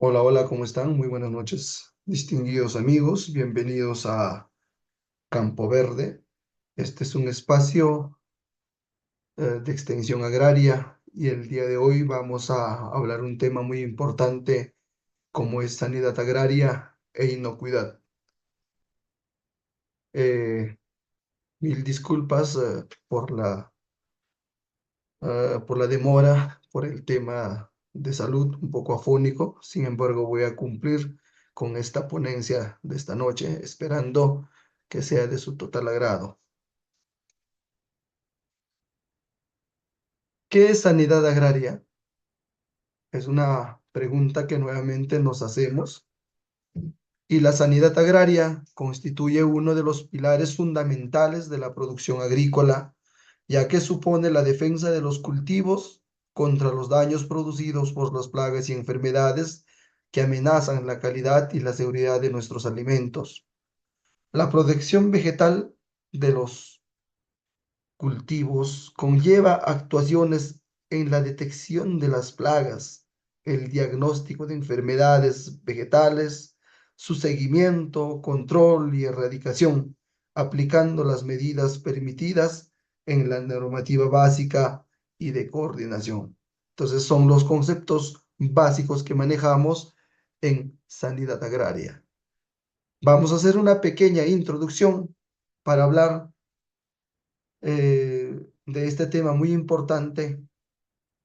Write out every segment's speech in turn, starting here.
Hola, hola, ¿cómo están? Muy buenas noches, distinguidos amigos. Bienvenidos a Campo Verde. Este es un espacio de extensión agraria y el día de hoy vamos a hablar un tema muy importante como es sanidad agraria e inocuidad. Eh, Mil disculpas por la demora, por el tema de salud un poco afónico. Sin embargo, voy a cumplir con esta ponencia de esta noche, esperando que sea de su total agrado. ¿Qué es sanidad agraria? Es una pregunta que nuevamente nos hacemos. Y la sanidad agraria constituye uno de los pilares fundamentales de la producción agrícola, ya que supone la defensa de los cultivos contra los daños producidos por las plagas y enfermedades que amenazan la calidad y la seguridad de nuestros alimentos. La protección vegetal de los cultivos conlleva actuaciones en la detección de las plagas, el diagnóstico de enfermedades vegetales, su seguimiento, control y erradicación, aplicando las medidas permitidas en la normativa básica y de coordinación. Entonces, son los conceptos básicos que manejamos en sanidad agraria. Vamos a hacer una pequeña introducción para hablar de este tema muy importante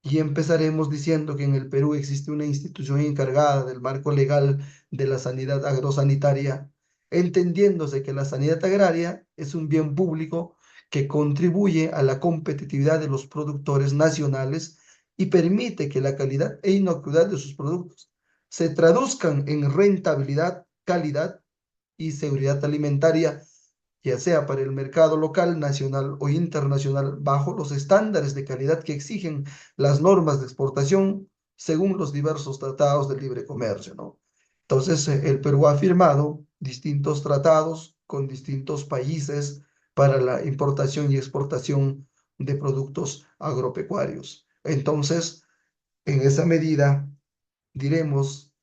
y empezaremos diciendo que en el Perú existe una institución encargada del marco legal de la sanidad agrosanitaria, entendiéndose que la sanidad agraria es un bien público que contribuye a la competitividad de los productores nacionales y permite que la calidad e inocuidad de sus productos se traduzcan en rentabilidad, calidad y seguridad alimentaria, ya sea para el mercado local, nacional o internacional, bajo los estándares de calidad que exigen las normas de exportación según los diversos tratados de libre comercio, ¿no? Entonces, el Perú ha firmado distintos tratados con distintos países para la importación y exportación de productos agropecuarios. Entonces, en esa medida, diremos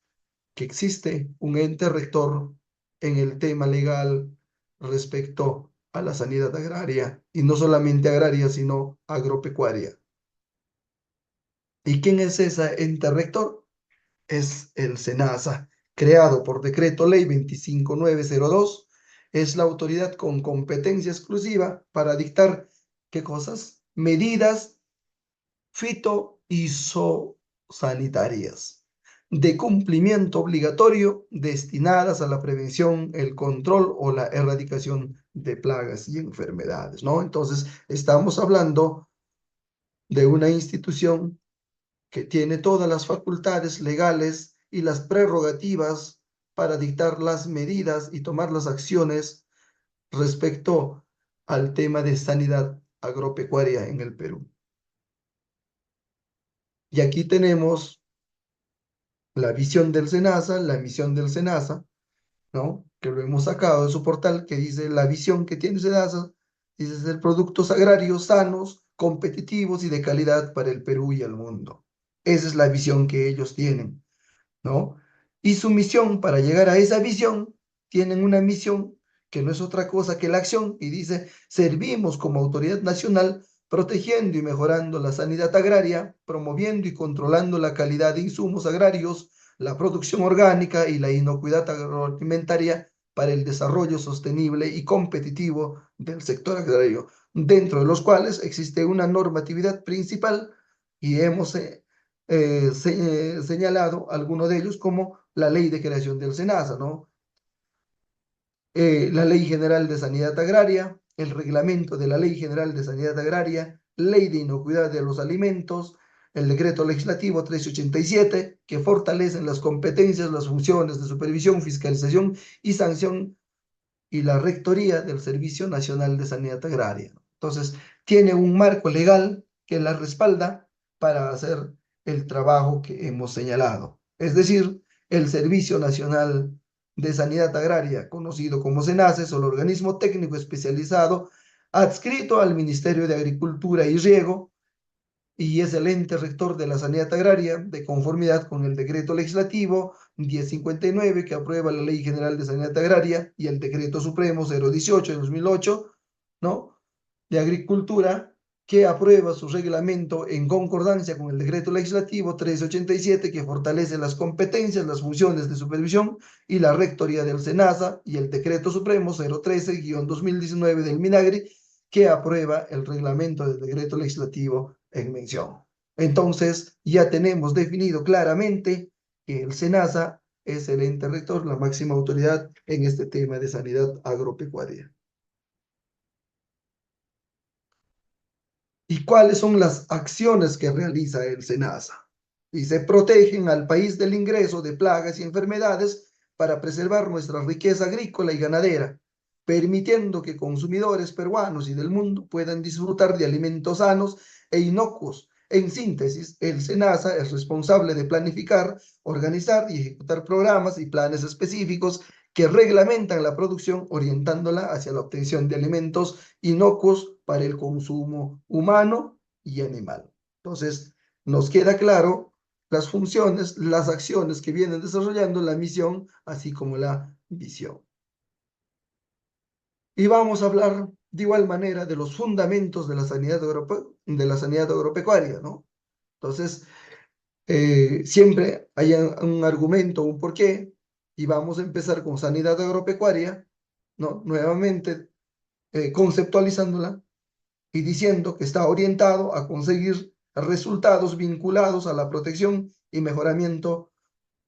que existe un ente rector en el tema legal respecto a la sanidad agraria, y no solamente agraria, sino agropecuaria. ¿Y quién es ese ente rector? Es el SENASA, creado por Decreto Ley 25902. Es la autoridad con competencia exclusiva para dictar, ¿qué cosas? Medidas fito y sanitarias de cumplimiento obligatorio destinadas a la prevención, el control o la erradicación de plagas y enfermedades, ¿no? Entonces, estamos hablando de una institución que tiene todas las facultades legales y las prerrogativas para dictar las medidas y tomar las acciones respecto al tema de sanidad agropecuaria en el Perú. Y aquí tenemos la visión del SENASA, la misión del SENASA, ¿no? Que lo hemos sacado de su portal, que dice la visión que tiene SENASA, dice ser productos agrarios sanos, competitivos y de calidad para el Perú y el mundo. Esa es la visión que ellos tienen, ¿no? Y su misión, para llegar a esa visión, tienen una misión que no es otra cosa que la acción, y dice, servimos como autoridad nacional protegiendo y mejorando la sanidad agraria, promoviendo y controlando la calidad de insumos agrarios, la producción orgánica y la inocuidad agroalimentaria para el desarrollo sostenible y competitivo del sector agrario, dentro de los cuales existe una normatividad principal y hemos señalado algunos de ellos como la ley de creación del SENASA, ¿no? La Ley General de Sanidad Agraria, el reglamento de la Ley General de Sanidad Agraria, Ley de Inocuidad de los Alimentos, el Decreto Legislativo 1387, que fortalecen las competencias, las funciones de supervisión, fiscalización y sanción, y la Rectoría del Servicio Nacional de Sanidad Agraria. Entonces, tiene un marco legal que la respalda para hacer el trabajo que hemos señalado. Es decir, el Servicio Nacional de Sanidad Agraria, conocido como SENASE, es el organismo técnico especializado adscrito al Ministerio de Agricultura y Riego, y es el ente rector de la sanidad agraria, de conformidad con el decreto legislativo 1059, que aprueba la Ley General de Sanidad Agraria, y el decreto supremo 018 de 2008, ¿no? De Agricultura, que aprueba su reglamento en concordancia con el decreto legislativo 387, que fortalece las competencias, las funciones de supervisión y la rectoría del SENASA, y el decreto supremo 013-2019 del MINAGRI, que aprueba el reglamento del decreto legislativo en mención. Entonces, ya tenemos definido claramente que el SENASA es el ente rector, la máxima autoridad en este tema de sanidad agropecuaria. ¿Y cuáles son las acciones que realiza el SENASA? Y se protegen al país del ingreso de plagas y enfermedades para preservar nuestra riqueza agrícola y ganadera, permitiendo que consumidores peruanos y del mundo puedan disfrutar de alimentos sanos e inocuos. En síntesis, el SENASA es responsable de planificar, organizar y ejecutar programas y planes específicos que reglamentan la producción, orientándola hacia la obtención de alimentos inocuos para el consumo humano y animal. Entonces, nos queda claro las funciones, las acciones que vienen desarrollando la misión, así como la visión. Y vamos a hablar de igual manera de los fundamentos de la sanidad agropecuaria, ¿no? Entonces, siempre hay un argumento, un porqué, y vamos a empezar con sanidad agropecuaria, ¿no? Nuevamente conceptualizándola y diciendo que está orientado a conseguir resultados vinculados a la protección y mejoramiento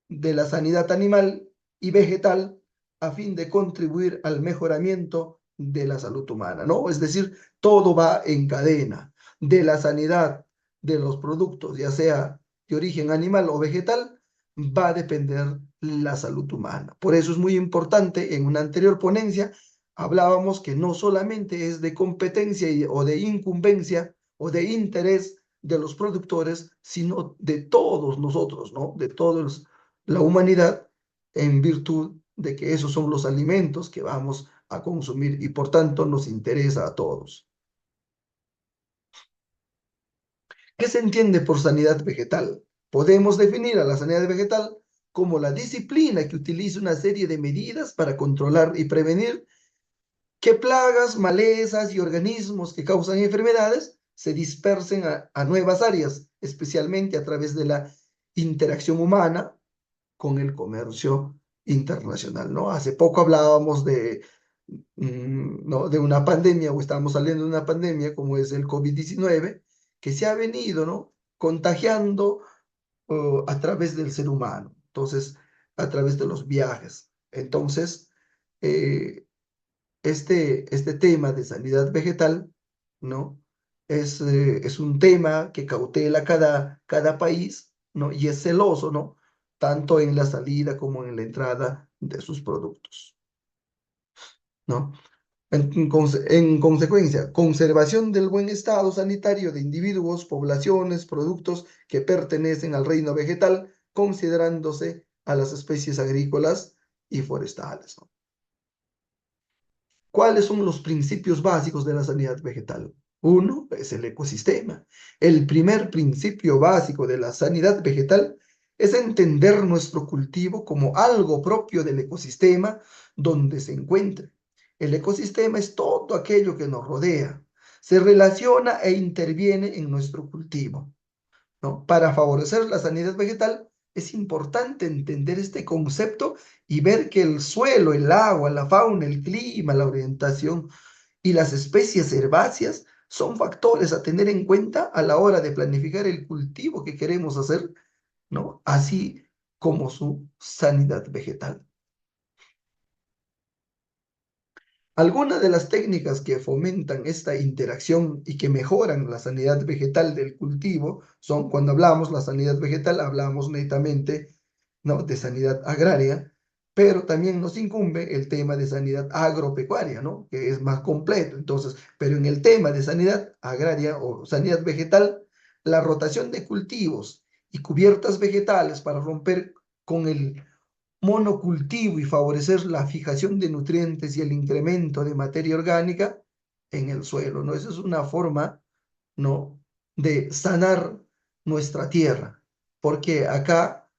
de la sanidad animal y vegetal a fin de contribuir al mejoramiento de la salud humana, ¿no? Es decir, todo va en cadena de la sanidad de los productos, ya sea de origen animal o vegetal, va a depender la salud humana. Por eso es muy importante, en una anterior ponencia hablábamos que no solamente es de competencia o de incumbencia o de interés de los productores, sino de todos nosotros, ¿no? De todos la humanidad, en virtud de que esos son los alimentos que vamos a consumir y por tanto nos interesa a todos. ¿Qué se entiende por sanidad vegetal? Podemos definir a la sanidad vegetal como la disciplina que utiliza una serie de medidas para controlar y prevenir que plagas, malezas y organismos que causan enfermedades se dispersen a nuevas áreas, especialmente a través de la interacción humana con el comercio internacional, ¿no? Hace poco hablábamos ¿no? de una pandemia, o estamos saliendo de una pandemia como es el COVID-19, que se ha venido, ¿no? Contagiando a través del ser humano, entonces, a través de los viajes. Entonces, eh, este tema de sanidad vegetal, ¿no? Es un tema que cautela cada país, ¿no? Y es celoso, ¿no? Tanto en la salida como en la entrada de sus productos, ¿no? En consecuencia, conservación del buen estado sanitario de individuos, poblaciones, productos que pertenecen al reino vegetal, considerándose a las especies agrícolas y forestales, ¿no? ¿Cuáles son los principios básicos de la sanidad vegetal? Uno es el ecosistema. El primer principio básico de la sanidad vegetal es entender nuestro cultivo como algo propio del ecosistema donde se encuentra. El ecosistema es todo aquello que nos rodea, se relaciona e interviene en nuestro cultivo, ¿no? Para favorecer la sanidad vegetal es importante entender este concepto y ver que el suelo, el agua, la fauna, el clima, la orientación y las especies herbáceas son factores a tener en cuenta a la hora de planificar el cultivo que queremos hacer, ¿no? Así como su sanidad vegetal. Algunas de las técnicas que fomentan esta interacción y que mejoran la sanidad vegetal del cultivo son, cuando hablamos la sanidad vegetal, hablamos netamente, ¿no? de sanidad agraria, pero también nos incumbe el tema de sanidad agropecuaria, ¿no? que es más completo. Entonces, pero en el tema de sanidad agraria o sanidad vegetal, la rotación de cultivos y cubiertas vegetales para romper con el monocultivo y favorecer la fijación de nutrientes y el incremento de materia orgánica en el suelo, ¿no? Esa es una forma, ¿no? de sanar nuestra tierra, porque acá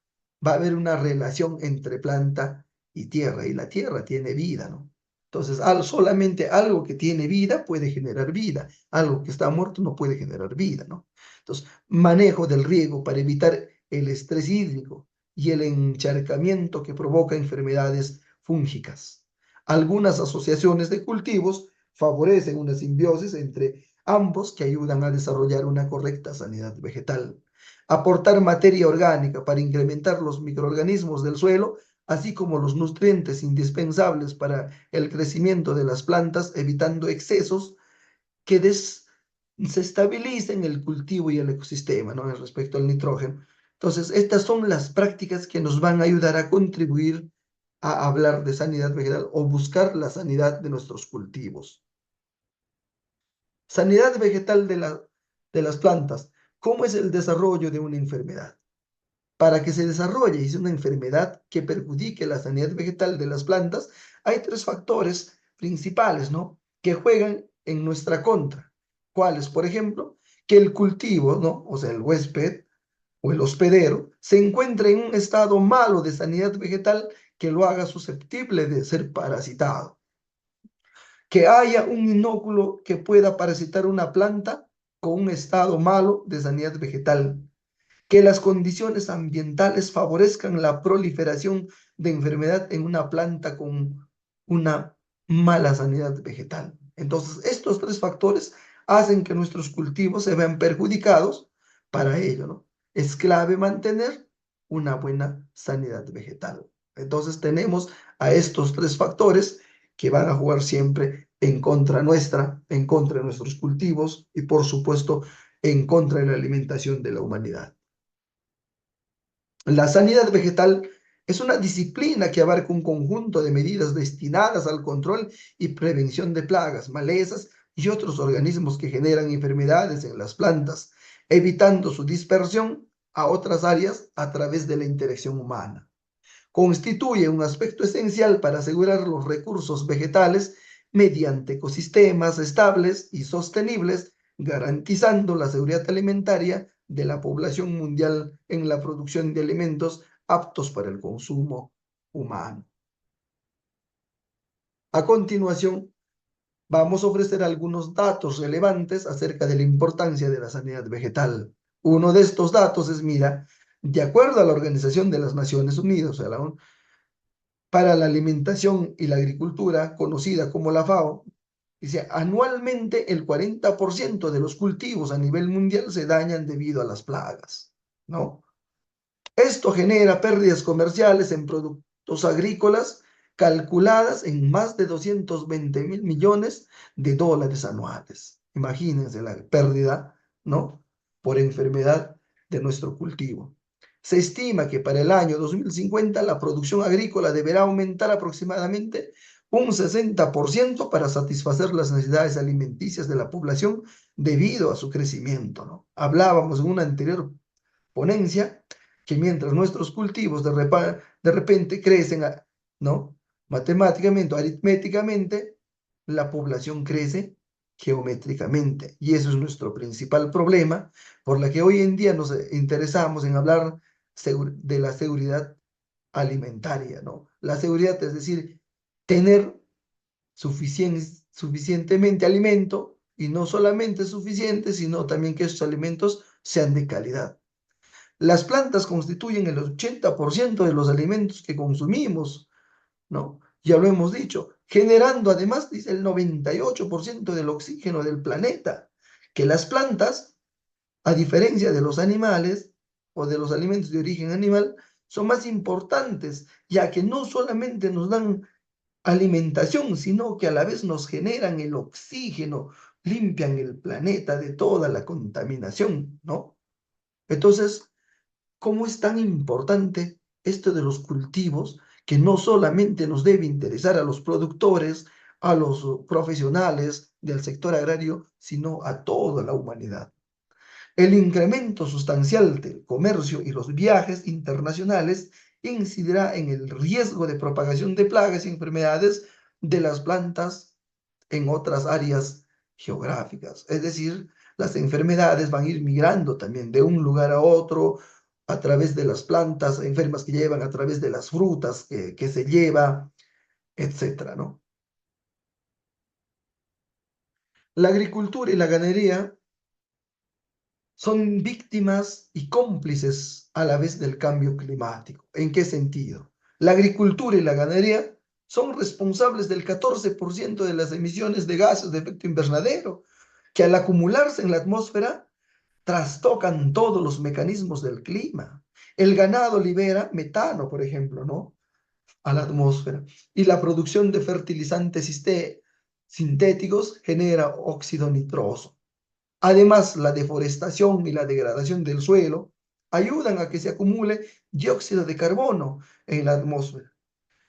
va a haber una relación entre planta y tierra, y la tierra tiene vida, ¿no? Entonces, solamente algo que tiene vida puede generar vida, algo que está muerto no puede generar vida, ¿no? Entonces, manejo del riego para evitar el estrés hídrico y el encharcamiento que provoca enfermedades fúngicas. Algunas asociaciones de cultivos favorecen una simbiosis entre ambos que ayudan a desarrollar una correcta sanidad vegetal. Aportar materia orgánica para incrementar los microorganismos del suelo, así como los nutrientes indispensables para el crecimiento de las plantas, evitando excesos que desestabilicen el cultivo y el ecosistema, ¿no? Respecto al nitrógeno. Entonces, estas son las prácticas que nos van a ayudar a contribuir a hablar de sanidad vegetal o buscar la sanidad de nuestros cultivos. Sanidad vegetal de las plantas. ¿Cómo es el desarrollo de una enfermedad? Para que se desarrolle y sea una enfermedad que perjudique la sanidad vegetal de las plantas, hay tres factores principales, ¿no? Que juegan en nuestra contra. ¿Cuáles? Por ejemplo, que el cultivo, ¿no? O sea, el huésped o el hospedero se encuentre en un estado malo de sanidad vegetal que lo haga susceptible de ser parasitado, que haya un inóculo que pueda parasitar una planta con un estado malo de sanidad vegetal, que las condiciones ambientales favorezcan la proliferación de enfermedad en una planta con una mala sanidad vegetal. Entonces, estos tres factores hacen que nuestros cultivos se vean perjudicados. Para ello, ¿no? Es clave mantener una buena sanidad vegetal. Entonces, tenemos a estos tres factores que van a jugar siempre en contra nuestra, en contra de nuestros cultivos y, por supuesto, en contra de la alimentación de la humanidad. La sanidad vegetal es una disciplina que abarca un conjunto de medidas destinadas al control y prevención de plagas, malezas y otros organismos que generan enfermedades en las plantas, evitando su dispersión a otras áreas a través de la interacción humana. Constituye un aspecto esencial para asegurar los recursos vegetales mediante ecosistemas estables y sostenibles, garantizando la seguridad alimentaria de la población mundial en la producción de alimentos aptos para el consumo humano. A continuación, vamos a ofrecer algunos datos relevantes acerca de la importancia de la sanidad vegetal. Uno de estos datos es, mira, de acuerdo a la Organización de las Naciones Unidas, o sea, la ONU, para la alimentación y la agricultura, conocida como la FAO, dice, anualmente el 40% de los cultivos a nivel mundial se dañan debido a las plagas, ¿no? Esto genera pérdidas comerciales en productos agrícolas calculadas en más de 220.000 millones de dólares anuales. Imagínense la pérdida, ¿no? Por enfermedad de nuestro cultivo. Se estima que para el año 2050 la producción agrícola deberá aumentar aproximadamente un 60% para satisfacer las necesidades alimenticias de la población debido a su crecimiento, ¿no? Hablábamos en una anterior ponencia que mientras nuestros cultivos de repente crecen, ¿no? Matemáticamente o aritméticamente, la población crece geométricamente. Y eso es nuestro principal problema, por la que hoy en día nos interesamos en hablar de la seguridad alimentaria, ¿no? La seguridad, es decir, tener suficientemente alimento y no solamente suficiente, sino también que esos alimentos sean de calidad. Las plantas constituyen el 80% de los alimentos que consumimos, ¿no? Ya lo hemos dicho, generando además, dice, el 98% del oxígeno del planeta, que las plantas, a diferencia de los animales o de los alimentos de origen animal, son más importantes, ya que no solamente nos dan alimentación, sino que a la vez nos generan el oxígeno, limpian el planeta de toda la contaminación, ¿no? Entonces, ¿cómo es tan importante esto de los cultivos que no solamente nos debe interesar a los productores, a los profesionales del sector agrario, sino a toda la humanidad? El incremento sustancial del comercio y los viajes internacionales incidirá en el riesgo de propagación de plagas y enfermedades de las plantas en otras áreas geográficas. Es decir, las enfermedades van a ir migrando también de un lugar a otro a través de las plantas enfermas que llevan, a través de las frutas que se lleva, etcétera, ¿no? La agricultura y la ganadería son víctimas y cómplices a la vez del cambio climático. ¿En qué sentido? La agricultura y la ganadería son responsables del 14% de las emisiones de gases de efecto invernadero, que al acumularse en la atmósfera trastocan todos los mecanismos del clima. El ganado libera metano, por ejemplo, ¿no? A la atmósfera. Y la producción de fertilizantes sintéticos genera óxido nitroso. Además, la deforestación y la degradación del suelo ayudan a que se acumule dióxido de carbono en la atmósfera.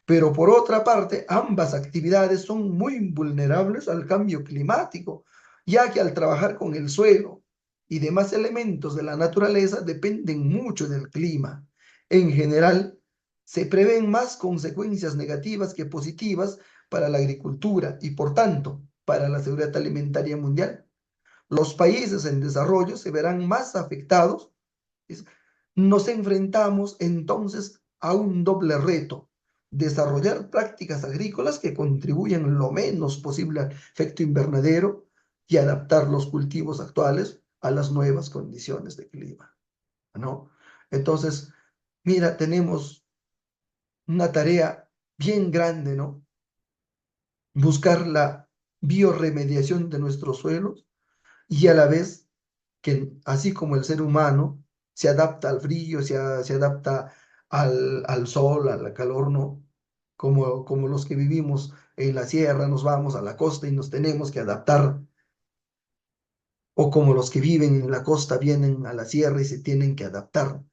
Pero por otra parte, ambas actividades son muy vulnerables al cambio climático, ya que al trabajar con el suelo y demás elementos de la naturaleza dependen mucho del clima. En general, se prevén más consecuencias negativas que positivas para la agricultura y, por tanto, para la seguridad alimentaria mundial. Los países en desarrollo se verán más afectados. Nos enfrentamos entonces a un doble reto: desarrollar prácticas agrícolas que contribuyan lo menos posible al efecto invernadero y adaptar los cultivos actuales a las nuevas condiciones de clima, ¿no? Entonces, mira, tenemos una tarea bien grande, ¿no? Buscar la bioremediación de nuestros suelos y a la vez que así como el ser humano se adapta al frío, se adapta al sol, al calor, ¿no? Como los que vivimos en la sierra, nos vamos a la costa y nos tenemos que adaptar, o como los que viven en la costa vienen a la sierra y se tienen que adaptar.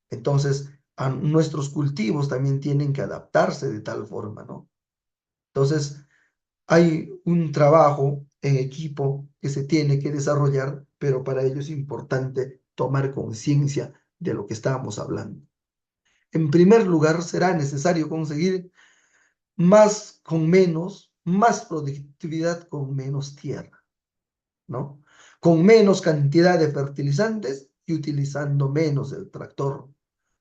Entonces, a nuestros cultivos también tienen que adaptarse de tal forma, ¿no? Entonces, hay un trabajo en equipo que se tiene que desarrollar, pero para ello es importante tomar conciencia de lo que estamos hablando. En primer lugar, será necesario conseguir más con menos, más productividad con menos tierra, ¿no? Con menos cantidad de fertilizantes y utilizando menos el tractor.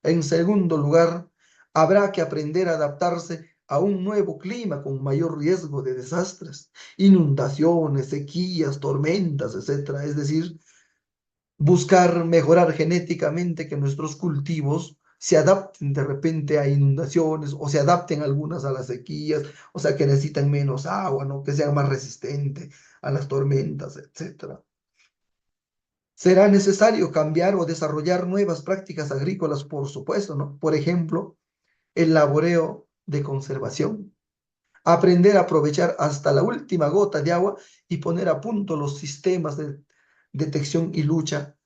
En segundo lugar, habrá que aprender a adaptarse a un nuevo clima con mayor riesgo de desastres, inundaciones, sequías, tormentas, etcétera. Es decir, buscar mejorar genéticamente que nuestros cultivos se adapten de repente a inundaciones o se adapten algunas a las sequías, o sea, que necesitan menos agua, ¿no? Que sean más resistentes a las tormentas, etcétera. Será necesario cambiar o desarrollar nuevas prácticas agrícolas, por supuesto, ¿no? Por ejemplo, el laboreo de conservación, aprender a aprovechar hasta la última gota de agua y poner a punto los sistemas de detección y lucha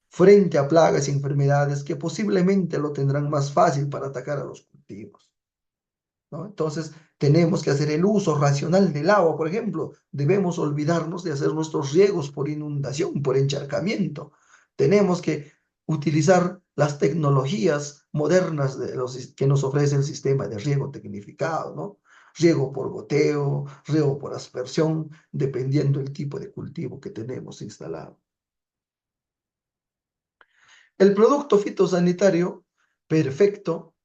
frente a plagas y enfermedades que posiblemente lo tendrán más fácil para atacar a los cultivos, ¿no? Entonces, tenemos que hacer el uso racional del agua, por ejemplo. Debemos olvidarnos de hacer nuestros riegos por inundación, por encharcamiento. Tenemos que utilizar las tecnologías modernas que nos ofrece el sistema de riego tecnificado, ¿no? Riego por goteo, riego por aspersión, dependiendo del tipo de cultivo que tenemos instalado. El producto fitosanitario perfecto,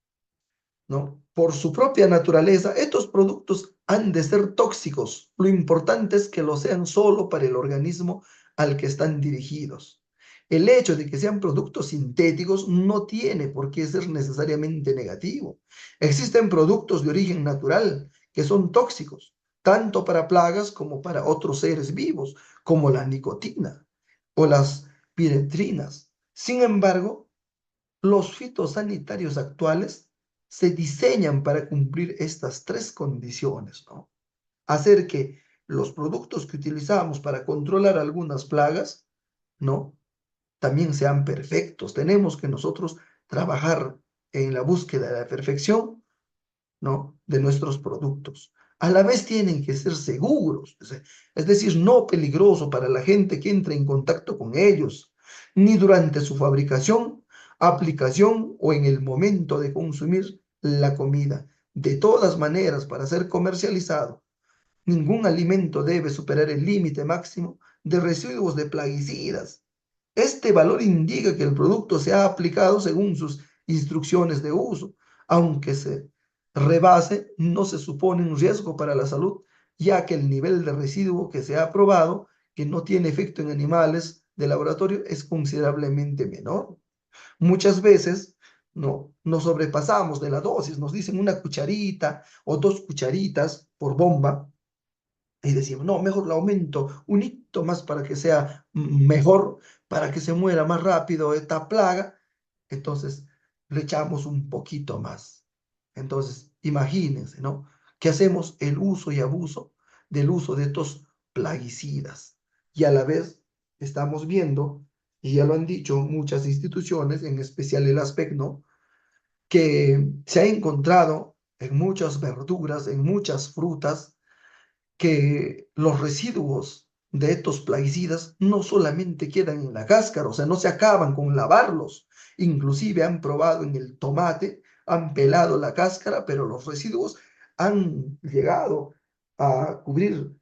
¿no? Por su propia naturaleza, estos productos han de ser tóxicos. Lo importante es que lo sean solo para el organismo al que están dirigidos. El hecho de que sean productos sintéticos no tiene por qué ser necesariamente negativo. Existen productos de origen natural que son tóxicos, tanto para plagas como para otros seres vivos, como la nicotina o las piretrinas. Sin embargo, los fitosanitarios actuales se diseñan para cumplir estas tres condiciones, ¿no? Hacer que los productos que utilizamos para controlar algunas plagas, ¿no? También sean perfectos. Tenemos que nosotros trabajar en la búsqueda de la perfección, ¿no? De nuestros productos. A la vez tienen que ser seguros, es decir, no peligroso para la gente que entra en contacto con ellos, ni durante su fabricación, aplicación o en el momento de consumir la comida. De todas maneras, para ser comercializado, ningún alimento debe superar el límite máximo de residuos de plaguicidas. Este valor indica que el producto se ha aplicado según sus instrucciones de uso, aunque se rebase, no se supone un riesgo para la salud, ya que el nivel de residuo que se ha probado, que no tiene efecto en animales de laboratorio, es considerablemente menor. Muchas veces nos sobrepasamos de la dosis, nos dicen una cucharita o 2 cucharitas por bomba y decimos, no, mejor lo aumento un hito más para que sea mejor, para que se muera más rápido esta plaga. Entonces le echamos un poquito más. Entonces, imagínense, ¿no? Que hacemos el uso y abuso del uso de estos plaguicidas. Y a la vez estamos viendo, y ya lo han dicho muchas instituciones, en especial el ASPEC, ¿no? Que se ha encontrado en muchas verduras, en muchas frutas, que los residuos de estos plaguicidas no solamente quedan en la cáscara, o sea, no se acaban con lavarlos. Inclusive han probado en el tomate, han pelado la cáscara, pero los residuos han llegado a cubrir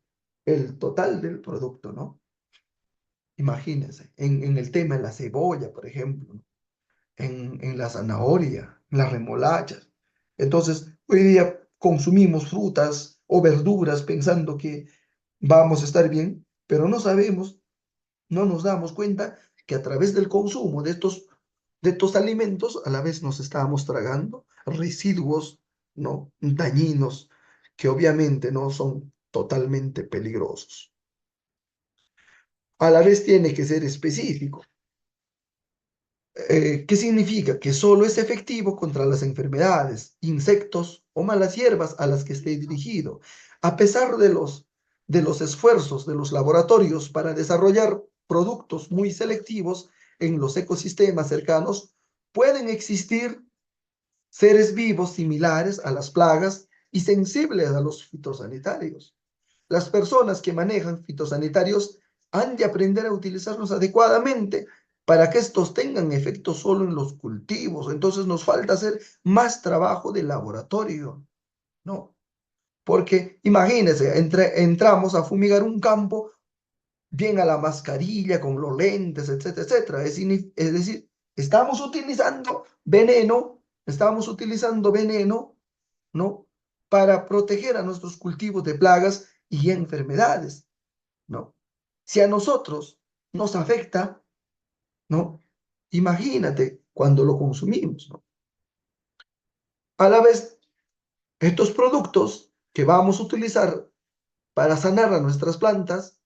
el total del producto, ¿no? Imagínense, en el tema de la cebolla, por ejemplo, ¿no? En la zanahoria, en las remolachas. Entonces, hoy día consumimos frutas o verduras pensando que vamos a estar bien, pero no sabemos, no nos damos cuenta que a través del consumo de estos alimentos, a la vez nos estábamos tragando residuos, ¿no? Dañinos, que obviamente no son totalmente peligrosos. A la vez tiene que ser específico. ¿Qué significa? Que solo es efectivo contra las enfermedades, insectos o malas hierbas a las que esté dirigido. A pesar de los esfuerzos de los laboratorios para desarrollar productos muy selectivos en los ecosistemas cercanos, pueden existir seres vivos similares a las plagas y sensibles a los fitosanitarios. Las personas que manejan fitosanitarios han de aprender a utilizarlos adecuadamente para que estos tengan efecto solo en los cultivos. Entonces nos falta hacer más trabajo de laboratorio, ¿no? Porque imagínense, entramos a fumigar un campo bien a la mascarilla, con los lentes, etcétera, etcétera. Es decir, estamos utilizando veneno, ¿no? Para proteger a nuestros cultivos de plagas y enfermedades, ¿no? Si a nosotros nos afecta, ¿no? Imagínate cuando lo consumimos, ¿no? A la vez, estos productos que vamos a utilizar para sanar a nuestras plantas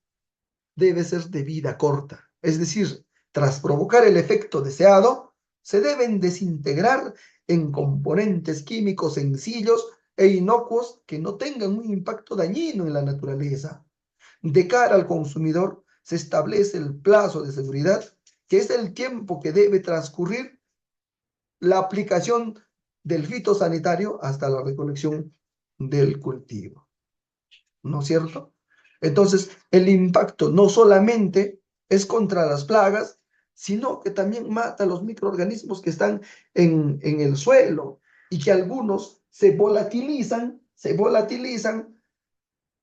debe ser de vida corta. Es decir, tras provocar el efecto deseado, se deben desintegrar en componentes químicos sencillos e inocuos que no tengan un impacto dañino en la naturaleza. De cara al consumidor, se establece el plazo de seguridad, que es el tiempo que debe transcurrir la aplicación del fitosanitario hasta la recolección del cultivo, ¿no es cierto? Entonces, el impacto no solamente es contra las plagas, sino que también mata a los microorganismos que están en el suelo y que algunos se volatilizan,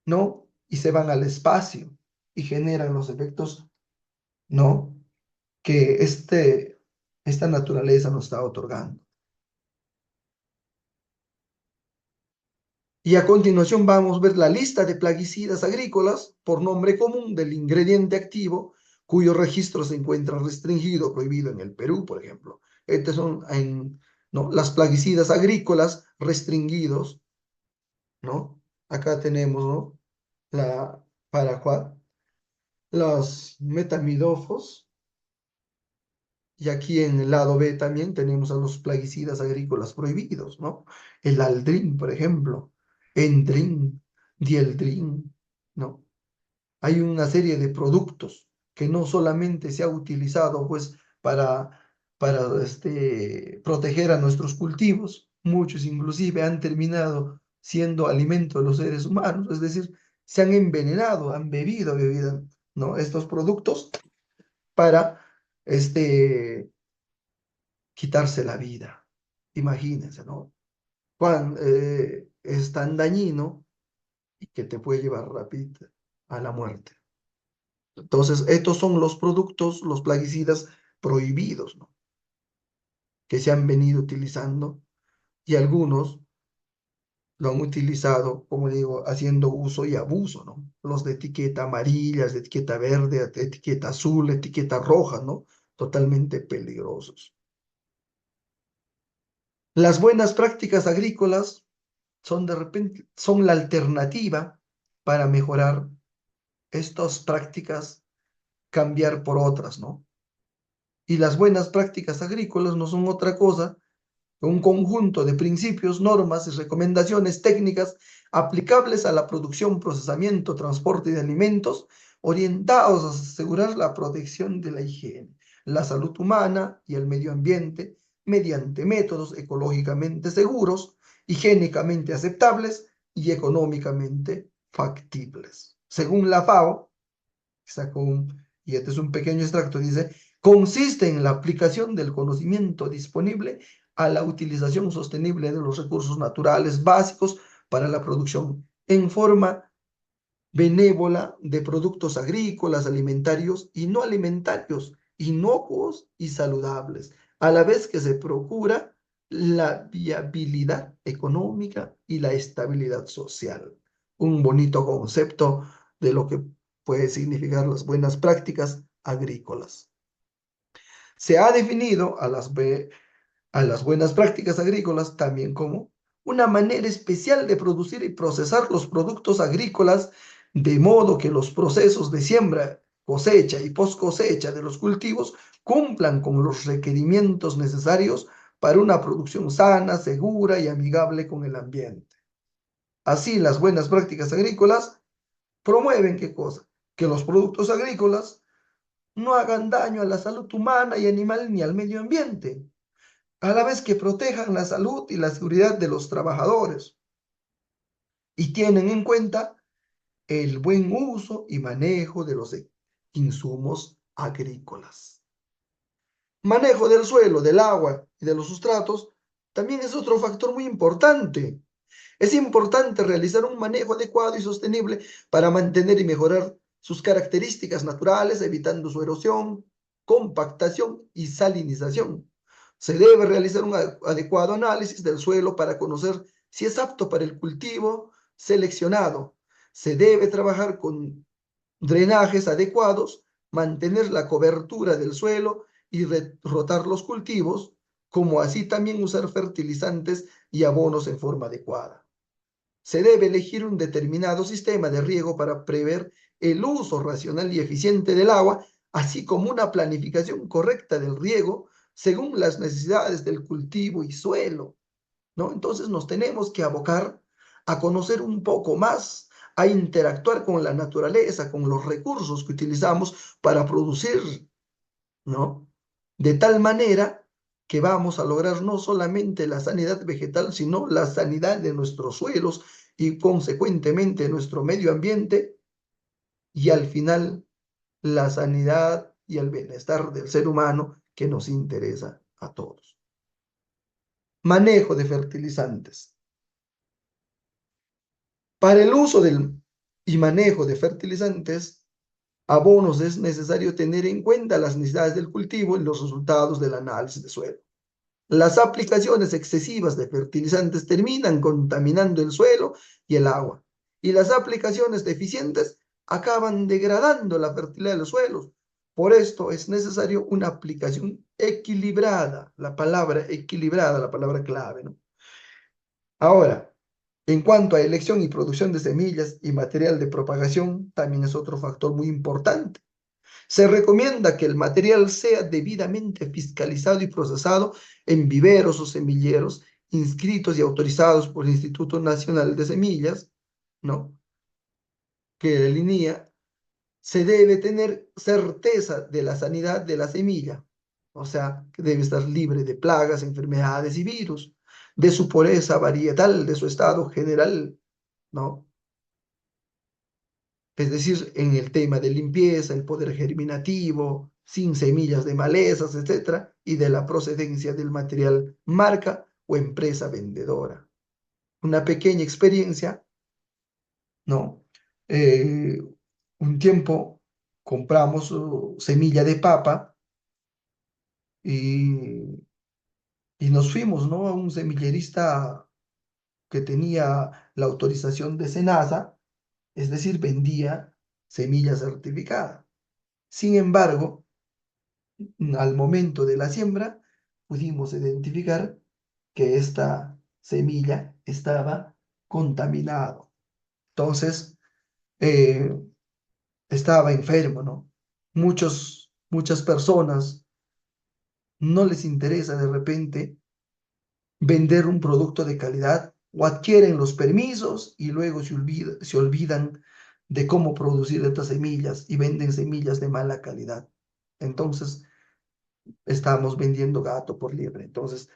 ¿no? Y se van al espacio y generan los efectos, ¿no? Que esta naturaleza nos está otorgando. Y a continuación vamos a ver la lista de plaguicidas agrícolas por nombre común del ingrediente activo cuyo registro se encuentra restringido, prohibido en el Perú, por ejemplo. Estas son ¿no? Las plaguicidas agrícolas restringidos, ¿no? Acá tenemos, ¿no? La paraquat, los metamidofos, y aquí en el lado B también tenemos a los plaguicidas agrícolas prohibidos, ¿no? El aldrin, por ejemplo, endrin, dieldrin, ¿no? Hay una serie de productos que no solamente se ha utilizado pues para proteger a nuestros cultivos, muchos inclusive han terminado siendo alimento de los seres humanos, es decir, se han envenenado, han bebido, ¿no? Estos productos para este, quitarse la vida. Imagínense, ¿no? Es tan dañino y que te puede llevar rápido a la muerte. Entonces, estos son los productos, los plaguicidas prohibidos, ¿no? Que se han venido utilizando y algunos lo han utilizado, como digo, haciendo uso y abuso, ¿no? Los de etiqueta amarilla, de etiqueta verde, de etiqueta azul, etiqueta roja, ¿no? Totalmente peligrosos. Las buenas prácticas agrícolas son de repente, son la alternativa para mejorar estas prácticas, cambiar por otras, ¿no? Y las buenas prácticas agrícolas no son otra cosa un conjunto de principios, normas y recomendaciones técnicas aplicables a la producción, procesamiento, transporte de alimentos, orientados a asegurar la protección de la higiene, la salud humana y el medio ambiente mediante métodos ecológicamente seguros, higiénicamente aceptables y económicamente factibles. Según la FAO, sacó y este es un pequeño extracto, dice, consiste en la aplicación del conocimiento disponible a la utilización sostenible de los recursos naturales básicos para la producción en forma benévola de productos agrícolas, alimentarios y no alimentarios, inocuos y saludables, a la vez que se procura la viabilidad económica y la estabilidad social. Un bonito concepto de lo que puede significar las buenas prácticas agrícolas. Se ha definido a las buenas prácticas agrícolas también como una manera especial de producir y procesar los productos agrícolas de modo que los procesos de siembra, cosecha y post cosecha de los cultivos cumplan con los requerimientos necesarios para una producción sana, segura y amigable con el ambiente. Así, las buenas prácticas agrícolas promueven ¿qué cosa? Que los productos agrícolas no hagan daño a la salud humana y animal ni al medio ambiente, a la vez que protejan la salud y la seguridad de los trabajadores y tienen en cuenta el buen uso y manejo de los insumos agrícolas. Manejo del suelo, del agua y de los sustratos también es otro factor muy importante. Es importante realizar un manejo adecuado y sostenible para mantener y mejorar sus características naturales, evitando su erosión, compactación y salinización. Se debe realizar un adecuado análisis del suelo para conocer si es apto para el cultivo seleccionado. Se debe trabajar con drenajes adecuados, mantener la cobertura del suelo y rotar los cultivos, como así también usar fertilizantes y abonos en forma adecuada. Se debe elegir un determinado sistema de riego para prever el uso racional y eficiente del agua, así como una planificación correcta del riego según las necesidades del cultivo y suelo, ¿no? Entonces nos tenemos que abocar a conocer un poco más, a interactuar con la naturaleza, con los recursos que utilizamos para producir, ¿no? De tal manera que vamos a lograr no solamente la sanidad vegetal, sino la sanidad de nuestros suelos y consecuentemente nuestro medio ambiente y al final la sanidad y el bienestar del ser humano que nos interesa a todos. Manejo de fertilizantes. Para el uso y manejo de fertilizantes, abonos es necesario tener en cuenta las necesidades del cultivo y los resultados del análisis de suelo. Las aplicaciones excesivas de fertilizantes terminan contaminando el suelo y el agua, y las aplicaciones deficientes acaban degradando la fertilidad de los suelos. Por esto es necesario una aplicación equilibrada, la palabra clave, ¿no? Ahora, en cuanto a elección y producción de semillas y material de propagación, también es otro factor muy importante. Se recomienda que el material sea debidamente fiscalizado y procesado en viveros o semilleros inscritos y autorizados por el Instituto Nacional de Semillas, ¿no? Que delinea, se debe tener certeza de la sanidad de la semilla, o sea, que debe estar libre de plagas, enfermedades y virus, de su pureza varietal, de su estado general, ¿no? Es decir, en el tema de limpieza, el poder germinativo, sin semillas de malezas, etcétera, y de la procedencia del material, marca o empresa vendedora. Una pequeña experiencia, ¿no? Un tiempo compramos semilla de papa y, y nos fuimos, ¿no? A un semillerista que tenía la autorización de SENASA, es decir, vendía semilla certificada. Sin embargo, al momento de la siembra, pudimos identificar que esta semilla estaba contaminado. Entonces, eh, estaba enfermo, ¿no? Muchas personas no les interesa de repente vender un producto de calidad o adquieren los permisos y luego se olvidan de cómo producir estas semillas y venden semillas de mala calidad. Entonces, estamos vendiendo gato por liebre. Entonces,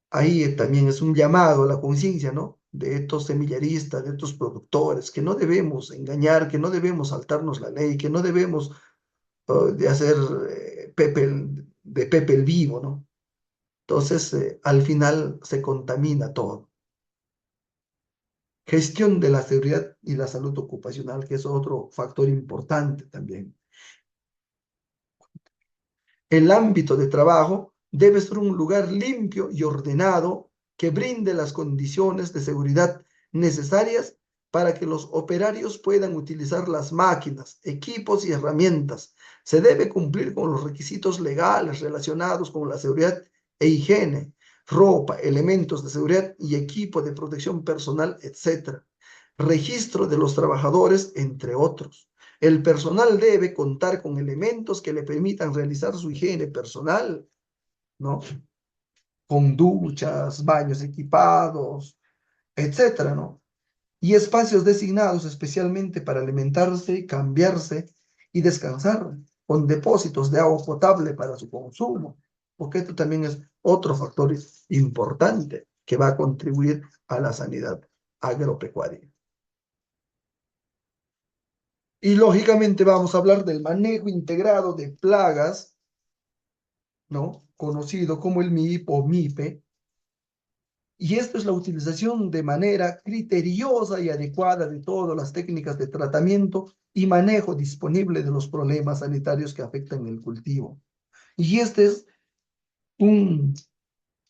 ahí también es un llamado a la conciencia, ¿no? De estos semilleristas, de estos productores, que no debemos engañar, que no debemos saltarnos la ley, que no debemos de hacer de Pepe el vivo, ¿no? Entonces, al final se contamina todo. Gestión de la seguridad y la salud ocupacional, que es otro factor importante también. El ámbito de trabajo debe ser un lugar limpio y ordenado que brinde las condiciones de seguridad necesarias para que los operarios puedan utilizar las máquinas, equipos y herramientas. Se debe cumplir con los requisitos legales relacionados con la seguridad e higiene, ropa, elementos de seguridad y equipo de protección personal, etcétera. Registro de los trabajadores, entre otros. El personal debe contar con elementos que le permitan realizar su higiene personal, ¿no? Con duchas, baños equipados, etcétera, ¿no? Y espacios designados especialmente para alimentarse, cambiarse y descansar, con depósitos de agua potable para su consumo, porque esto también es otro factor importante que va a contribuir a la sanidad agropecuaria. Y lógicamente vamos a hablar del manejo integrado de plagas, ¿no? Conocido como el MIP o MIPE, y esto es la utilización de manera criteriosa y adecuada de todas las técnicas de tratamiento y manejo disponible de los problemas sanitarios que afectan el cultivo. Y este es un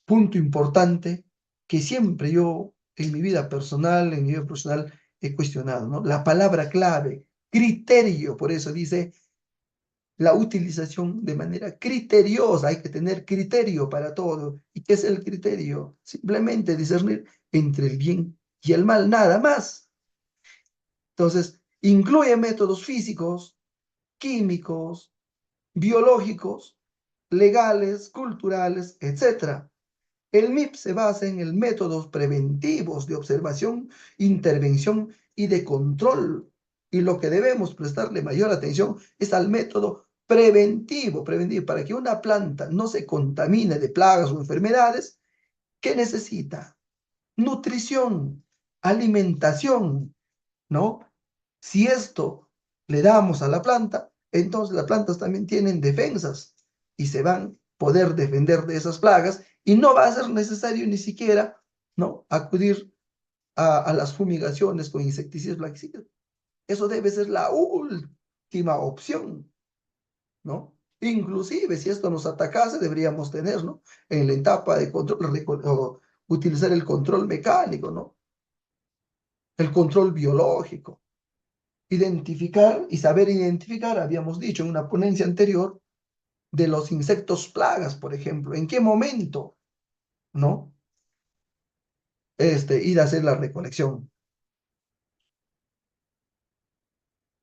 punto importante que siempre yo en mi vida personal, en mi vida profesional, he cuestionado, ¿no? La palabra clave, criterio, por eso dice la utilización de manera criteriosa. Hay que tener criterio para todo. ¿Y qué es el criterio? Simplemente discernir entre el bien y el mal, nada más. Entonces, incluye métodos físicos, químicos, biológicos, legales, culturales, etcétera. El MIP se basa en el métodos preventivos de observación, intervención y de control. Y lo que debemos prestarle mayor atención es al método preventivo, para que una planta no se contamine de plagas o enfermedades. ¿Qué necesita? Nutrición, alimentación, ¿no? Si esto le damos a la planta, entonces las plantas también tienen defensas y se van a poder defender de esas plagas y no va a ser necesario ni siquiera, ¿no? Acudir a las fumigaciones con insecticidas, plaguicidas. Eso debe ser la última opción, ¿no? Inclusive si esto nos atacase, deberíamos tener, ¿no? En la etapa de control, o utilizar el control mecánico, ¿no? El control biológico. Identificar y saber identificar, habíamos dicho en una ponencia anterior, de los insectos plagas, por ejemplo, en qué momento, ¿no? Ir a hacer la recolección.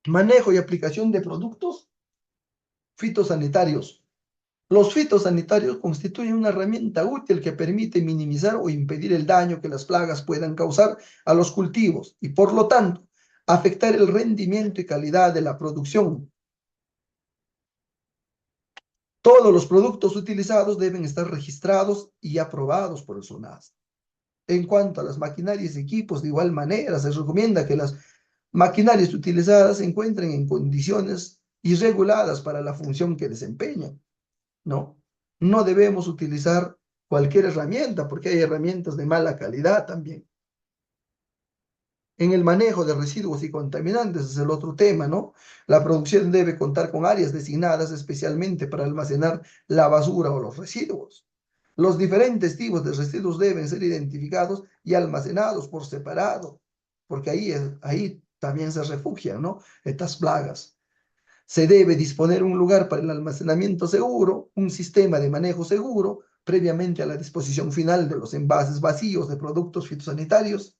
Manejo y aplicación de productos fitosanitarios. Los fitosanitarios constituyen una herramienta útil que permite minimizar o impedir el daño que las plagas puedan causar a los cultivos y, por lo tanto, afectar el rendimiento y calidad de la producción. Todos los productos utilizados deben estar registrados y aprobados por el SONAS. En cuanto a las maquinarias y equipos, de igual manera, se recomienda que las maquinarias utilizadas se encuentren en condiciones y reguladas para la función que desempeñan, ¿no? No debemos utilizar cualquier herramienta porque hay herramientas de mala calidad también. En el manejo de residuos y contaminantes es el otro tema, ¿no? La producción debe contar con áreas designadas especialmente para almacenar la basura o los residuos. Los diferentes tipos de residuos deben ser identificados y almacenados por separado, porque ahí también se refugian, ¿no? Estas plagas. Se debe disponer un lugar para el almacenamiento seguro, un sistema de manejo seguro, previamente a la disposición final de los envases vacíos de productos fitosanitarios.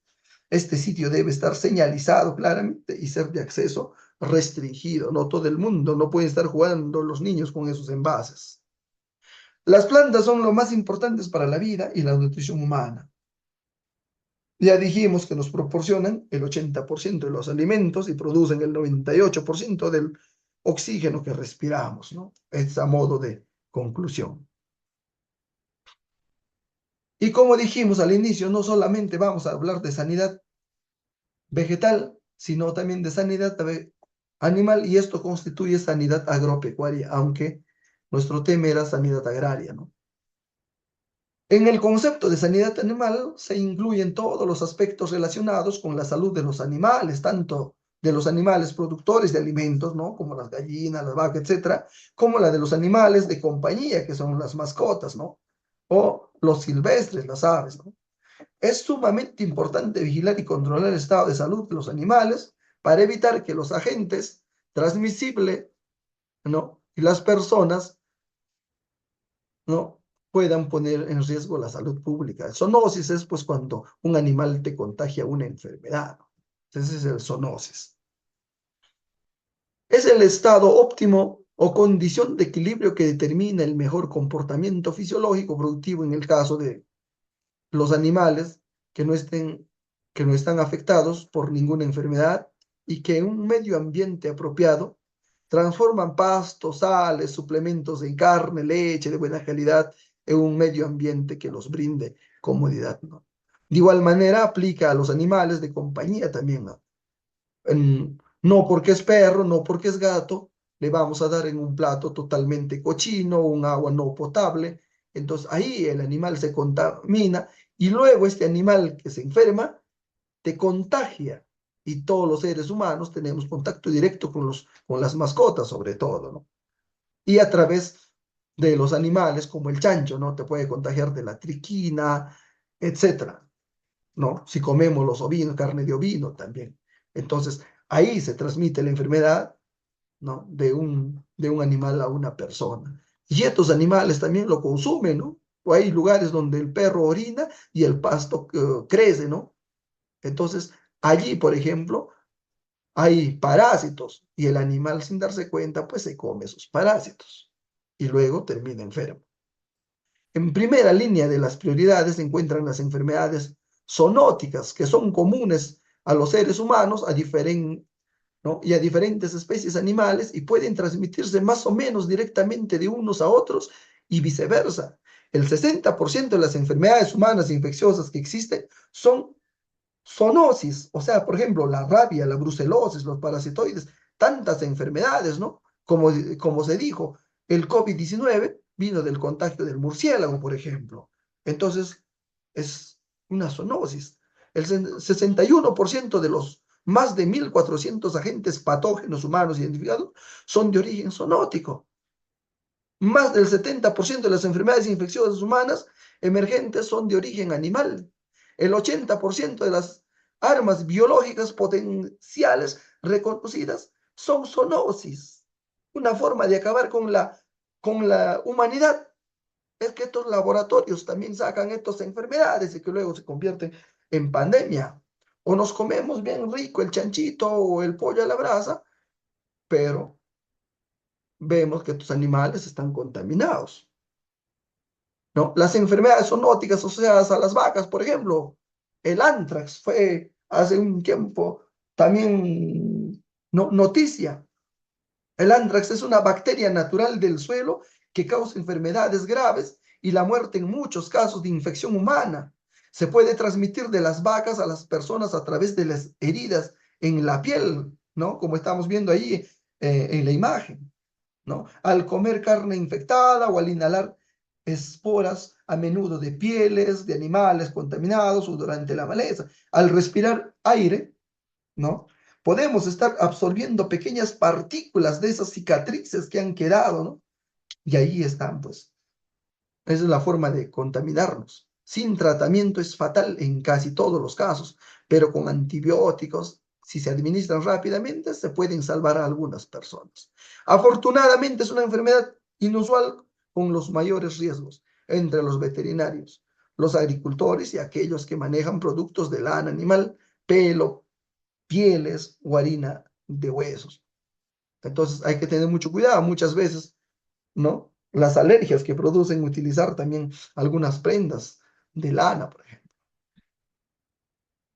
Este sitio debe estar señalizado claramente y ser de acceso restringido. No todo el mundo, no pueden estar jugando los niños con esos envases. Las plantas son lo más importantes para la vida y la nutrición humana. Ya dijimos que nos proporcionan el 80% de los alimentos y producen el 98% del oxígeno que respiramos, ¿no? Es a modo de conclusión. Y como dijimos al inicio, no solamente vamos a hablar de sanidad vegetal, sino también de sanidad animal, y esto constituye sanidad agropecuaria, aunque nuestro tema era sanidad agraria, ¿no? En el concepto de sanidad animal se incluyen todos los aspectos relacionados con la salud de los animales, tanto de los animales productores de alimentos, ¿no? Como las gallinas, las vacas, etcétera, como la de los animales de compañía, que son las mascotas, ¿no? O los silvestres, las aves, ¿no? Es sumamente importante vigilar y controlar el estado de salud de los animales para evitar que los agentes transmisibles, ¿no? Y las personas, ¿no? Puedan poner en riesgo la salud pública. Zoonosis es pues cuando un animal te contagia una enfermedad, ¿no? Ese es el zoonosis. Es el estado óptimo o condición de equilibrio que determina el mejor comportamiento fisiológico productivo en el caso de los animales que no estén, que no están afectados por ninguna enfermedad y que en un medio ambiente apropiado transforman pastos, sales, suplementos en carne, leche de buena calidad en un medio ambiente que los brinde comodidad, ¿no? De igual manera aplica a los animales de compañía también, ¿no? No porque es perro, no porque es gato, le vamos a dar en un plato totalmente cochino, un agua no potable. Entonces ahí el animal se contamina y luego este animal que se enferma te contagia. Y todos los seres humanos tenemos contacto directo con las mascotas, sobre todo, ¿no? Y a través de los animales, como el chancho, ¿no? Te puede contagiar de la triquina, etcétera, ¿no? Si comemos los ovinos, carne de ovino también. Entonces, ahí se transmite la enfermedad, ¿no? De un animal a una persona. Y estos animales también lo consumen, ¿no? O hay lugares donde el perro orina y el pasto crece, ¿no? Entonces, allí, por ejemplo, hay parásitos y el animal sin darse cuenta, pues se come esos parásitos y luego termina enfermo. En primera línea de las prioridades se encuentran las enfermedades zoonóticas, que son comunes a los seres humanos ¿no? y a diferentes especies animales y pueden transmitirse más o menos directamente de unos a otros y viceversa. El 60% de las enfermedades humanas infecciosas que existen son zoonosis, o sea, por ejemplo, la rabia, la brucelosis, los parasitoides, tantas enfermedades, ¿no? Como se dijo, el COVID-19 vino del contagio del murciélago, por ejemplo. Entonces, es una zoonosis. El 61% de los más de 1.400 agentes patógenos humanos identificados son de origen zoonótico. Más del 70% de las enfermedades infecciosas humanas emergentes son de origen animal. El 80% de las armas biológicas potenciales reconocidas son zoonosis. Una forma de acabar con la humanidad es que estos laboratorios también sacan estas enfermedades y que luego se convierten en pandemia. O nos comemos bien rico el chanchito o el pollo a la brasa, pero vemos que estos animales están contaminados, ¿no? Las enfermedades zoonóticas asociadas a las vacas, por ejemplo, el anthrax fue hace un tiempo también noticia. El anthrax es una bacteria natural del suelo que causa enfermedades graves y la muerte en muchos casos de infección humana. Se puede transmitir de las vacas a las personas a través de las heridas en la piel, ¿no? Como estamos viendo ahí en la imagen, ¿no? Al comer carne infectada o al inhalar esporas a menudo de pieles de animales contaminados o durante la maleza. Al respirar aire ¿no? Podemos estar absorbiendo pequeñas partículas de esas cicatrices que han quedado, ¿no? Y ahí están, pues. Esa es la forma de contaminarnos. Sin tratamiento es fatal en casi todos los casos, pero con antibióticos, si se administran rápidamente, se pueden salvar a algunas personas. Afortunadamente es una enfermedad inusual con los mayores riesgos entre los veterinarios, los agricultores y aquellos que manejan productos de lana animal, pelo, pieles o harina de huesos. Entonces hay que tener mucho cuidado. Muchas veces, ¿no? Las alergias que producen utilizar también algunas prendas de lana, por ejemplo.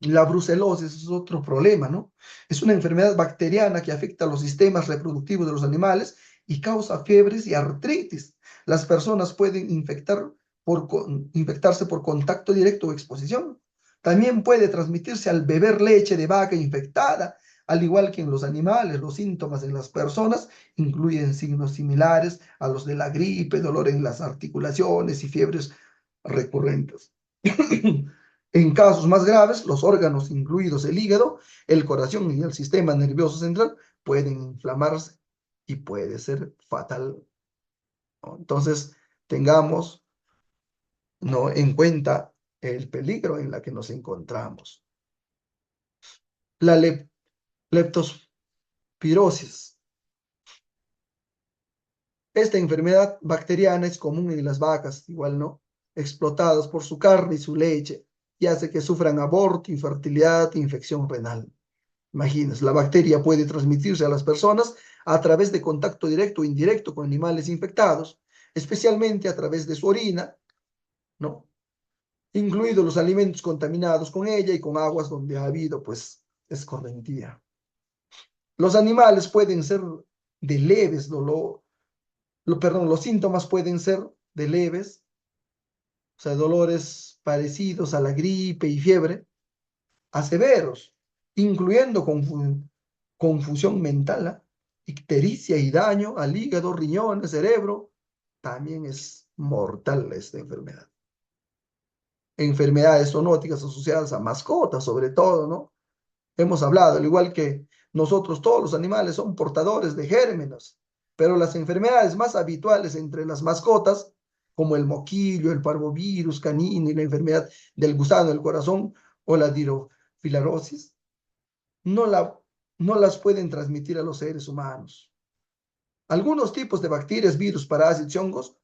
La brucelosis es otro problema, ¿no? Es una enfermedad bacteriana que afecta a los sistemas reproductivos de los animales y causa fiebres y artritis. Las personas pueden infectarse por contacto directo o exposición. También puede transmitirse al beber leche de vaca infectada, al igual que en los animales. Los síntomas en las personas incluyen signos similares a los de la gripe, dolor en las articulaciones y fiebres recurrentes. En casos más graves, los órganos, incluidos el hígado, el corazón y el sistema nervioso central, pueden inflamarse y puede ser fatal, ¿no? Entonces, tengamos, ¿no?, en cuenta el peligro en la que nos encontramos. La leptospirosis. Esta enfermedad bacteriana es común en las vacas, igual, ¿no? Explotadas por su carne y su leche, y hace que sufran aborto, infertilidad e infección renal. Imagínense, la bacteria puede transmitirse a las personas a través de contacto directo o indirecto con animales infectados, especialmente a través de su orina, ¿no? Incluidos los alimentos contaminados con ella y con aguas donde ha habido, pues, escorrentía. Los animales pueden ser de leves dolor, perdón, los síntomas pueden ser de leves, o sea, dolores parecidos a la gripe y fiebre, a severos, incluyendo confusión mental, ¿eh? Ictericia y daño al hígado, riñones, cerebro. También es mortal esta enfermedad. Enfermedades zoonóticas asociadas a mascotas, sobre todo, ¿no? Hemos hablado, al igual que nosotros, todos los animales son portadores de gérmenes, pero las enfermedades más habituales entre las mascotas, como el moquillo, el parvovirus canino y la enfermedad del gusano del corazón o la dirofilarosis, no, no las pueden transmitir a los seres humanos. Algunos tipos de bacterias, virus, parásitos y hongos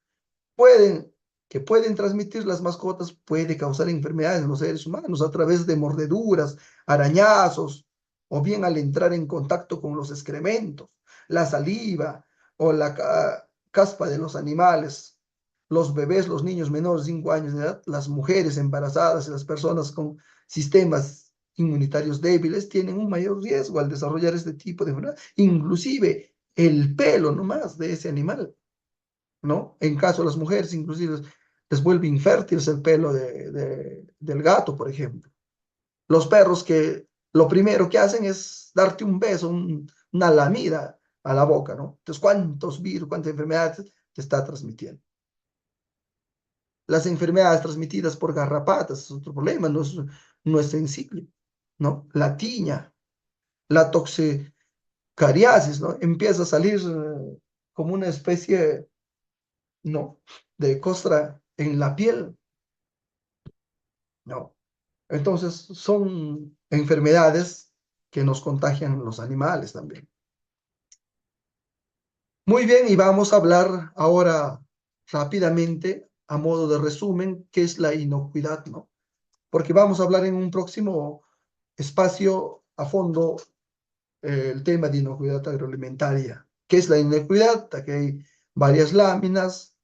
pueden, que pueden transmitir las mascotas, puede causar enfermedades en los seres humanos a través de mordeduras, arañazos, o bien al entrar en contacto con los excrementos, la saliva o la caspa de los animales. Los bebés, los niños menores de 5 años de edad, las mujeres embarazadas y las personas con sistemas inmunitarios débiles tienen un mayor riesgo al desarrollar este tipo de enfermedad, inclusive el pelo nomás de ese animal, ¿no? En caso de las mujeres, inclusive les vuelve infértiles el pelo del gato, por ejemplo. Los perros que lo primero que hacen es darte un beso, una lamida a la boca, ¿no? Entonces, ¿cuántos virus, cuántas enfermedades te está transmitiendo? Las enfermedades transmitidas por garrapatas es otro problema, no es sensible, ¿no? La tiña, la toxicariasis, ¿no? Empieza a salir como una especie, ¿no?, de costra en la piel, ¿no? Entonces, son enfermedades que nos contagian los animales también. Muy bien, y vamos a hablar ahora rápidamente, a modo de resumen, qué es la inocuidad, ¿no? Porque vamos a hablar en un próximo espacio a fondo el tema de inocuidad agroalimentaria. ¿Qué es la inocuidad? Aquí hay varias láminas.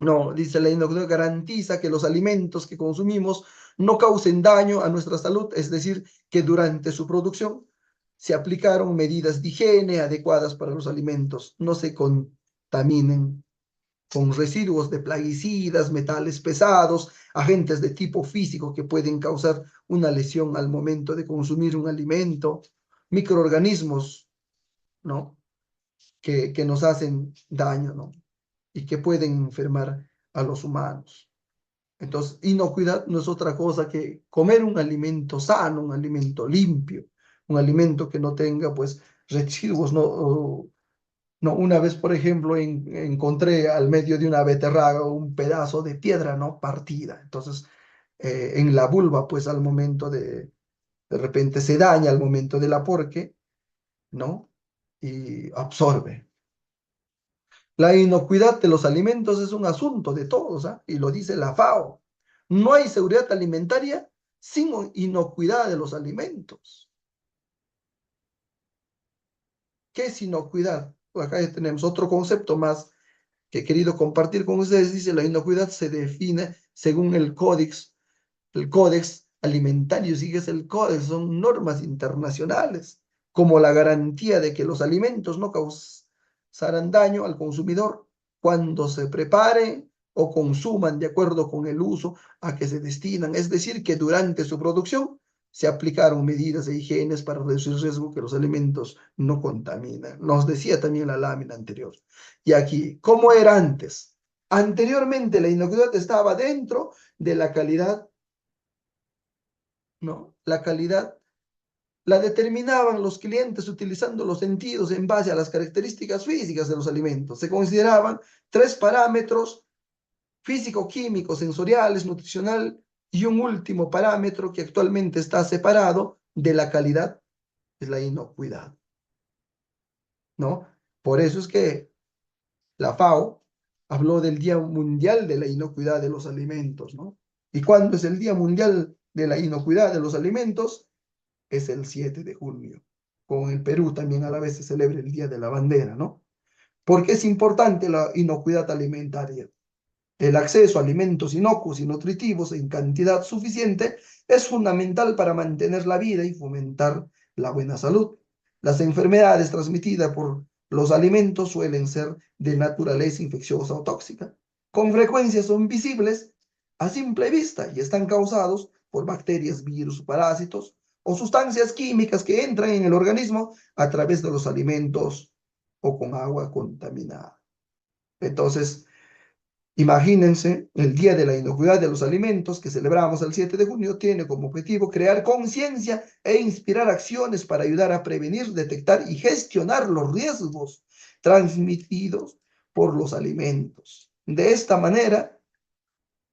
No, dice la inocuidad garantiza que los alimentos que consumimos no causen daño a nuestra salud, es decir, que durante su producción se aplicaron medidas de higiene adecuadas para los alimentos, no se contaminen con residuos de plaguicidas, metales pesados, agentes de tipo físico que pueden causar una lesión al momento de consumir un alimento, microorganismos, ¿no?, que nos hacen daño, ¿no?, y que pueden enfermar a los humanos. Entonces, inocuidad no es otra cosa que comer un alimento sano, un alimento limpio, un alimento que no tenga, pues, residuos, no, una vez, por ejemplo, encontré al medio de una beterraga un pedazo de piedra, ¿no? Partida. Entonces, en la vulva, pues, al momento de repente se daña al momento de la porque, ¿no? Y absorbe. La inocuidad de los alimentos es un asunto de todos, ¿ah? Y lo dice la FAO. No hay seguridad alimentaria sin inocuidad de los alimentos. ¿Qué es inocuidad? Acá ya tenemos otro concepto más que he querido compartir con ustedes. Dice, la inocuidad se define según el Códex Alimentario, sí que es el Códex, son normas internacionales, como la garantía de que los alimentos no causarán daño al consumidor cuando se prepare o consuman de acuerdo con el uso a que se destinan. Es decir, que durante su producción se aplicaron medidas de higiene para reducir el riesgo que los alimentos no contaminen. Nos decía también la lámina anterior. Y aquí, ¿cómo era antes? Anteriormente la inocuidad estaba dentro de la calidad, ¿no? La calidad la determinaban los clientes utilizando los sentidos en base a las características físicas de los alimentos. Se consideraban tres parámetros: físico, químico, sensoriales, nutricional, y un último parámetro que actualmente está separado de la calidad, es la inocuidad, ¿no? Por eso es que la FAO habló del Día Mundial de la Inocuidad de los Alimentos, ¿no? ¿Y cuándo es el Día Mundial de la Inocuidad de los Alimentos? Es el 7 de junio. Con el Perú también a la vez se celebra el Día de la Bandera, ¿no? Porque es importante la inocuidad alimentaria. El acceso a alimentos inocuos y nutritivos en cantidad suficiente es fundamental para mantener la vida y fomentar la buena salud. Las enfermedades transmitidas por los alimentos suelen ser de naturaleza infecciosa o tóxica. Con frecuencia son visibles a simple vista y están causados por bacterias, virus, parásitos o sustancias químicas que entran en el organismo a través de los alimentos o con agua contaminada. Entonces, imagínense, el Día de la Inocuidad de los Alimentos que celebramos el 7 de junio tiene como objetivo crear conciencia e inspirar acciones para ayudar a prevenir, detectar y gestionar los riesgos transmitidos por los alimentos. De esta manera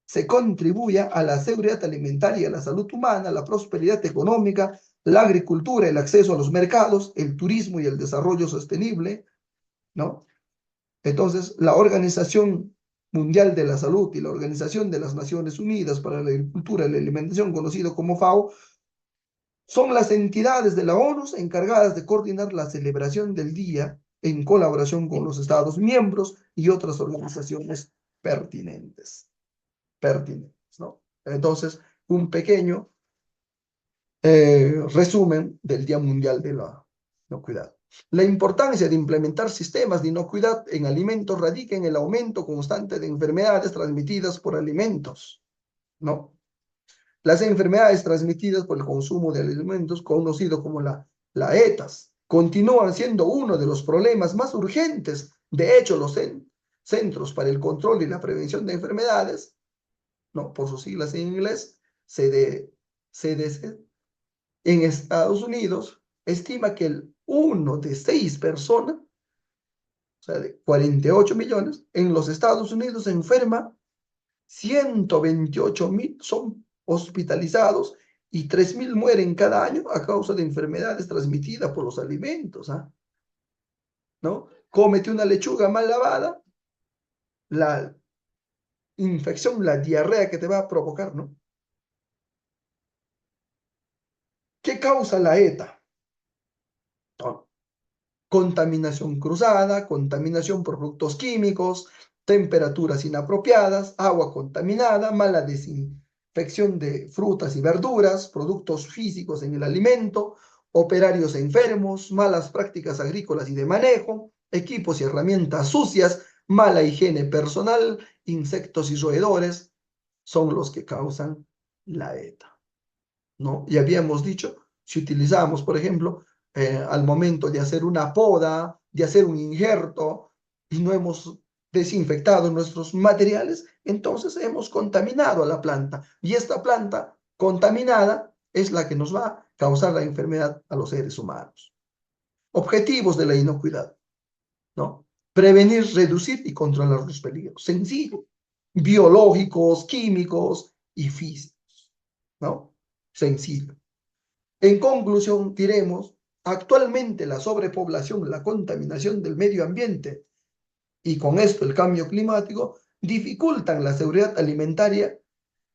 se contribuye a la seguridad alimentaria, a la salud humana, a la prosperidad económica, la agricultura, el acceso a los mercados, el turismo y el desarrollo sostenible, ¿no? Entonces, la Organización Mundial de la Salud y la Organización de las Naciones Unidas para la Agricultura y la Alimentación, conocido como FAO, son las entidades de la ONU encargadas de coordinar la celebración del día en colaboración con los Estados miembros y otras organizaciones pertinentes, ¿no? Entonces, un pequeño resumen del Día Mundial de la Inocuidad. La importancia de implementar sistemas de inocuidad en alimentos radica en el aumento constante de enfermedades transmitidas por alimentos, ¿no? Las enfermedades transmitidas por el consumo de alimentos, conocido como la ETAs, continúan siendo uno de los problemas más urgentes. De hecho, los Centros para el Control y la Prevención de Enfermedades, ¿no? Por sus siglas en inglés, CDC, en Estados Unidos, estima que el 1 de 6 personas, o sea, de 48 millones, en los Estados Unidos se enferma, 128.000 son hospitalizados y 3.000 mueren cada año a causa de enfermedades transmitidas por los alimentos, ¿ah? ¿No? Cómete una lechuga mal lavada, la infección, la diarrea que te va a provocar, ¿no? ¿Qué causa la ETA? ¿No? Contaminación cruzada, contaminación por productos químicos, temperaturas inapropiadas, agua contaminada, mala desinfección de frutas y verduras, productos físicos en el alimento, operarios enfermos, malas prácticas agrícolas y de manejo, equipos y herramientas sucias, mala higiene personal, insectos y roedores son los que causan la ETA, ¿no? Y habíamos dicho, si utilizamos, por ejemplo, al momento de hacer una poda, de hacer un injerto, y no hemos desinfectado nuestros materiales, entonces hemos contaminado a la planta. Y esta planta contaminada es la que nos va a causar la enfermedad a los seres humanos. Objetivos de la inocuidad, ¿no? Prevenir, reducir y controlar los peligros. Sencillo. Biológicos, químicos y físicos, ¿no? Sencillo. En conclusión, diremos, actualmente la sobrepoblación, la contaminación del medio ambiente y con esto el cambio climático dificultan la seguridad alimentaria.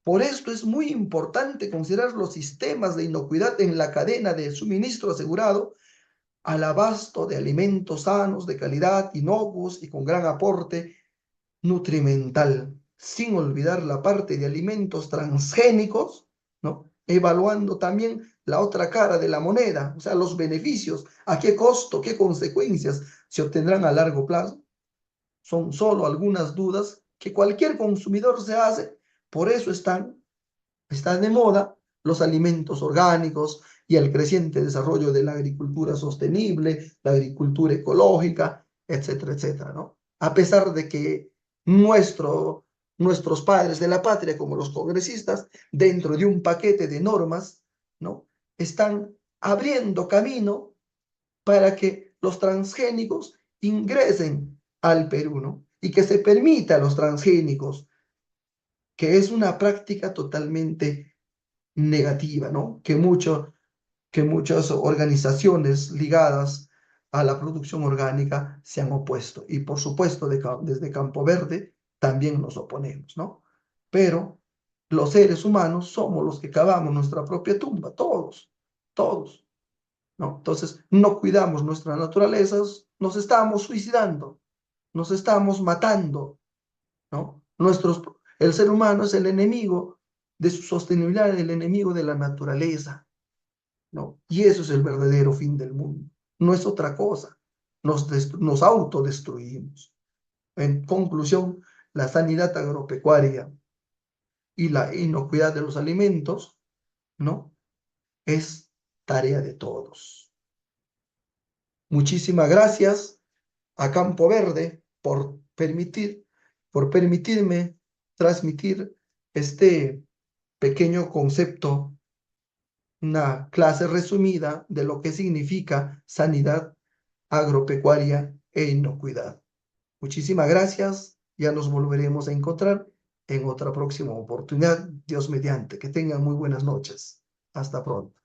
Por esto es muy importante considerar los sistemas de inocuidad en la cadena de suministro asegurado al abasto de alimentos sanos, de calidad, inocuos y con gran aporte nutrimental, sin olvidar la parte de alimentos transgénicos, ¿no? Evaluando también la otra cara de la moneda, o sea, los beneficios, a qué costo, qué consecuencias se obtendrán a largo plazo. Son solo algunas dudas que cualquier consumidor se hace, por eso están de moda los alimentos orgánicos y el creciente desarrollo de la agricultura sostenible, la agricultura ecológica, etcétera, etcétera, ¿no? A pesar de que nuestros padres de la patria, como los congresistas, dentro de un paquete de normas, ¿no? Están abriendo camino para que los transgénicos ingresen al Perú, ¿no? Y que se permita a los transgénicos, que es una práctica totalmente negativa, ¿no? Que muchas organizaciones ligadas a la producción orgánica se han opuesto. Y por supuesto, desde Campo Verde también nos oponemos, ¿no? Pero los seres humanos somos los que cavamos nuestra propia tumba, todos, todos, ¿no? Entonces, no cuidamos nuestras naturalezas, nos estamos suicidando, nos estamos matando, ¿no? El ser humano es el enemigo de su sostenibilidad, el enemigo de la naturaleza, ¿no? Y eso es el verdadero fin del mundo, no es otra cosa, nos autodestruimos. En conclusión, la sanidad agropecuaria y la inocuidad de los alimentos, ¿no? Es tarea de todos. Muchísimas gracias a Campo Verde por permitirme transmitir este pequeño concepto, una clase resumida de lo que significa sanidad agropecuaria e inocuidad. Muchísimas gracias. Ya nos volveremos a encontrar en otra próxima oportunidad, Dios mediante. Que tengan muy buenas noches. Hasta pronto.